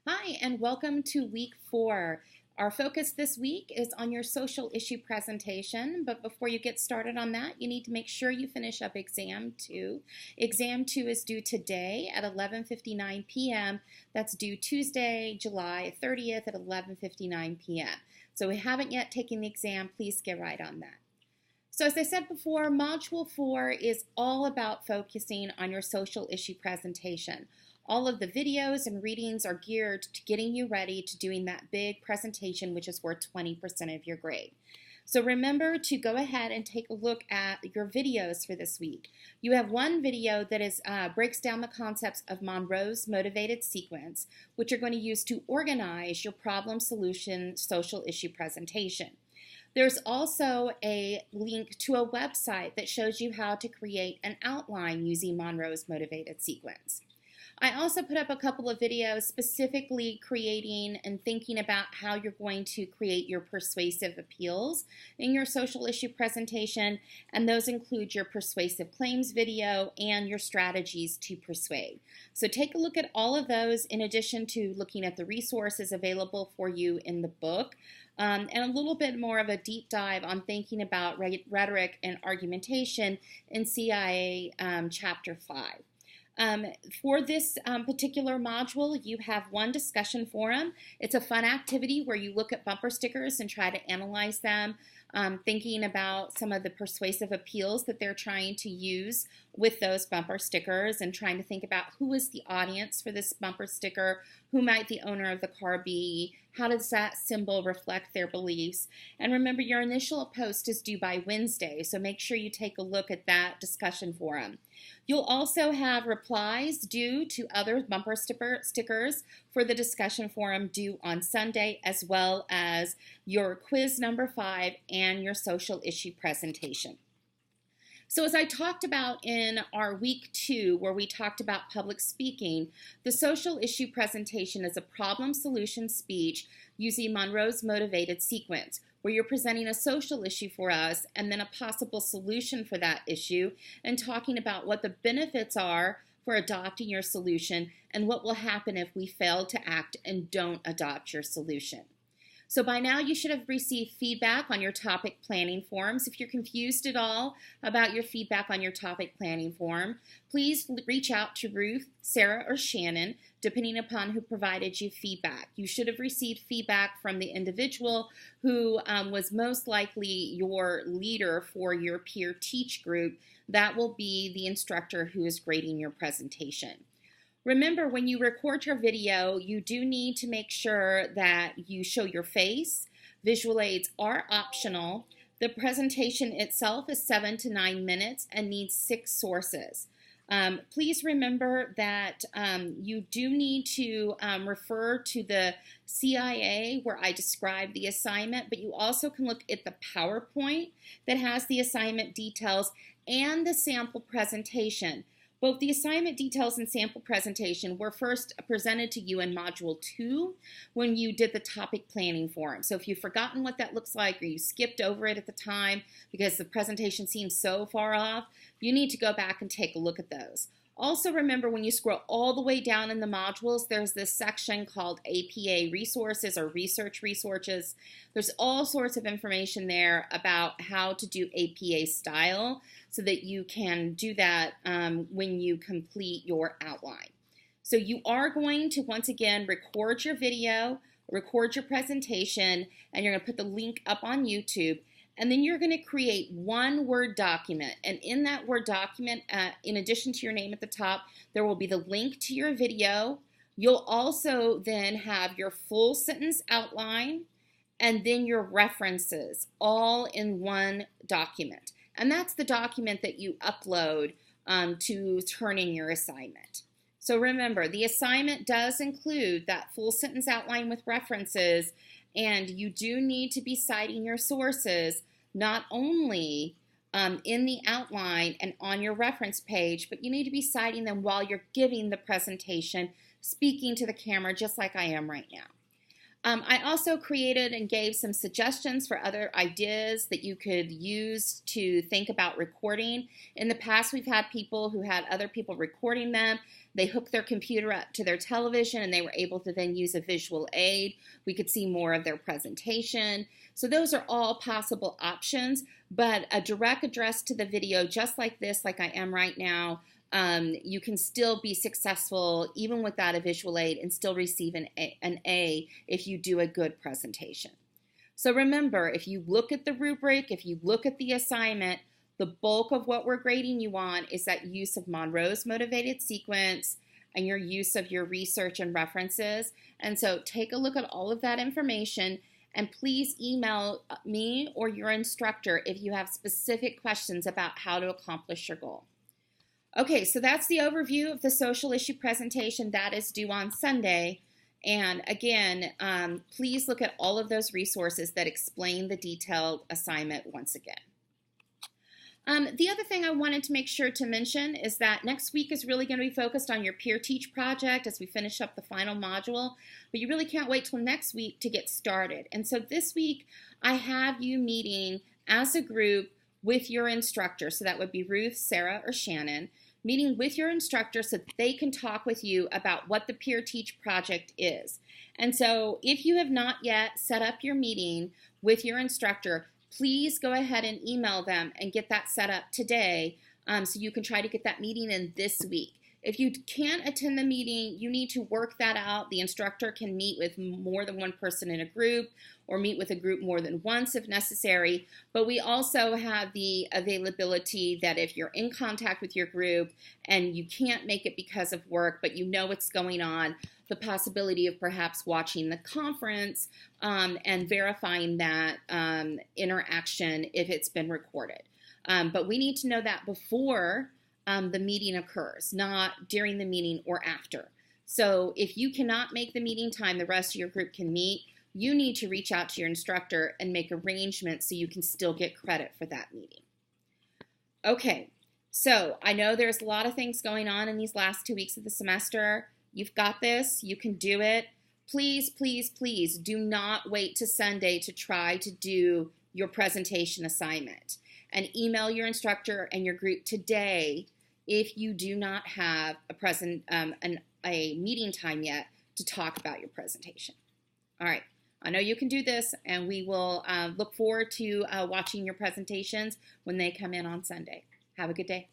Hi, and welcome to week 4. Our focus this week is on your social issue presentation, but before you get started on that, you need to make sure you finish up Exam 2. Exam 2 is due today at 11:59 p.m. That's due Tuesday, July 30th at 11:59 p.m. So if you haven't yet taken the exam, please get right on that. So as I said before, Module 4 is all about focusing on your social issue presentation. All of the videos and readings are geared to getting you ready to doing that big presentation, which is worth 20% of your grade. So remember to go ahead and take a look at your videos for this week. You have one video that breaks down the concepts of Monroe's motivated sequence, which you're going to use to organize your problem solution social issue presentation. There's also a link to a website that shows you how to create an outline using Monroe's motivated sequence. I also put up a couple of videos specifically creating and thinking about how you're going to create your persuasive appeals in your social issue presentation, and those include your persuasive claims video and your strategies to persuade. So take a look at all of those in addition to looking at the resources available for you in the book. And a little bit more of a deep dive on thinking about rhetoric and argumentation in CIA Chapter 5. For this particular module, you have one discussion forum. It's a fun activity where you look at bumper stickers and try to analyze them, thinking about some of the persuasive appeals that they're trying to use with those bumper stickers and trying to think about who is the audience for this bumper sticker, who might the owner of the car be, how does that symbol reflect their beliefs. And remember, your initial post is due by Wednesday, so make sure you take a look at that discussion forum. You'll also have replies due to other bumper stickers for the discussion forum due on Sunday, as well as your quiz number 5 and your social issue presentation. So as I talked about in our week 2, where we talked about public speaking, the social issue presentation is a problem solution speech using Monroe's motivated sequence, where you're presenting a social issue for us and then a possible solution for that issue and talking about what the benefits are for adopting your solution and what will happen if we fail to act and don't adopt your solution. So by now you should have received feedback on your topic planning forms. If you're confused at all about your feedback on your topic planning form, please reach out to Ruth, Sarah, or Shannon, depending upon who provided you feedback. You should have received feedback from the individual who was most likely your leader for your peer teach group. That will be the instructor who is grading your presentation. Remember, when you record your video, you do need to make sure that you show your face. Visual aids are optional. The presentation itself is 7 to 9 minutes and needs 6 sources. Please remember that you do need to refer to the CIA where I describe the assignment, but you also can look at the PowerPoint that has the assignment details and the sample presentation. Both the assignment details and sample presentation were first presented to you in Module 2 when you did the topic planning forum. So if you've forgotten what that looks like or you skipped over it at the time because the presentation seems so far off, you need to go back and take a look at those. Also remember, when you scroll all the way down in the modules, there's this section called APA resources or research resources. There's all sorts of information there about how to do APA style so that you can do that when you complete your outline. So you are going to, once again, record your video, record your presentation, and you're going to put the link up on YouTube. And then you're going to create one Word document. And in that Word document, in addition to your name at the top, there will be the link to your video. You'll also then have your full sentence outline and then your references all in one document. And that's the document that you upload to turn in your assignment. So remember, the assignment does include that full sentence outline with references, and you do need to be citing your sources, not only in the outline and on your reference page, but you need to be citing them while you're giving the presentation, speaking to the camera just like I am right now. I also created and gave some suggestions for other ideas that you could use to think about recording. In the past, we've had people who had other people recording them. They hooked their computer up to their television and they were able to then use a visual aid. We could see more of their presentation. So those are all possible options, but a direct address to the video just like this, like I am right now, you can still be successful even without a visual aid and still receive an A if you do a good presentation. So remember, if you look at the rubric, if you look at the assignment, the bulk of what we're grading you on is that use of Monroe's motivated sequence and your use of your research and references. And so take a look at all of that information and please email me or your instructor if you have specific questions about how to accomplish your goal. Okay, so that's the overview of the social issue presentation that is due on Sunday. And again, please look at all of those resources that explain the detailed assignment once again. The other thing I wanted to make sure to mention is that next week is really going to be focused on your peer teach project as we finish up the final module, but you really can't wait till next week to get started. And so this week I have you meeting as a group with your instructor, so that would be Ruth, Sarah, or Shannon, meeting with your instructor so that they can talk with you about what the peer teach project is. And so if you have not yet set up your meeting with your instructor, please go ahead and email them and get that set up today so you can try to get that meeting in this week. If you can't attend the meeting, you need to work that out. The instructor can meet with more than one person in a group or meet with a group more than once if necessary. But we also have the availability that if you're in contact with your group and you can't make it because of work, but you know what's going on, the possibility of perhaps watching the conference and verifying that interaction if it's been recorded. But we need to know that before the meeting occurs, not during the meeting or after. So if you cannot make the meeting time, the rest of your group can meet. You need to reach out to your instructor and make arrangements so you can still get credit for that meeting. Okay, so I know there's a lot of things going on in these last 2 weeks of the semester. You've got this. You can do it. Please, please, please do not wait to Sunday to try to do your presentation assignment. And email your instructor and your group today if you do not have a meeting time yet to talk about your presentation. All right, I know you can do this, and we will look forward to watching your presentations when they come in on Sunday. Have a good day.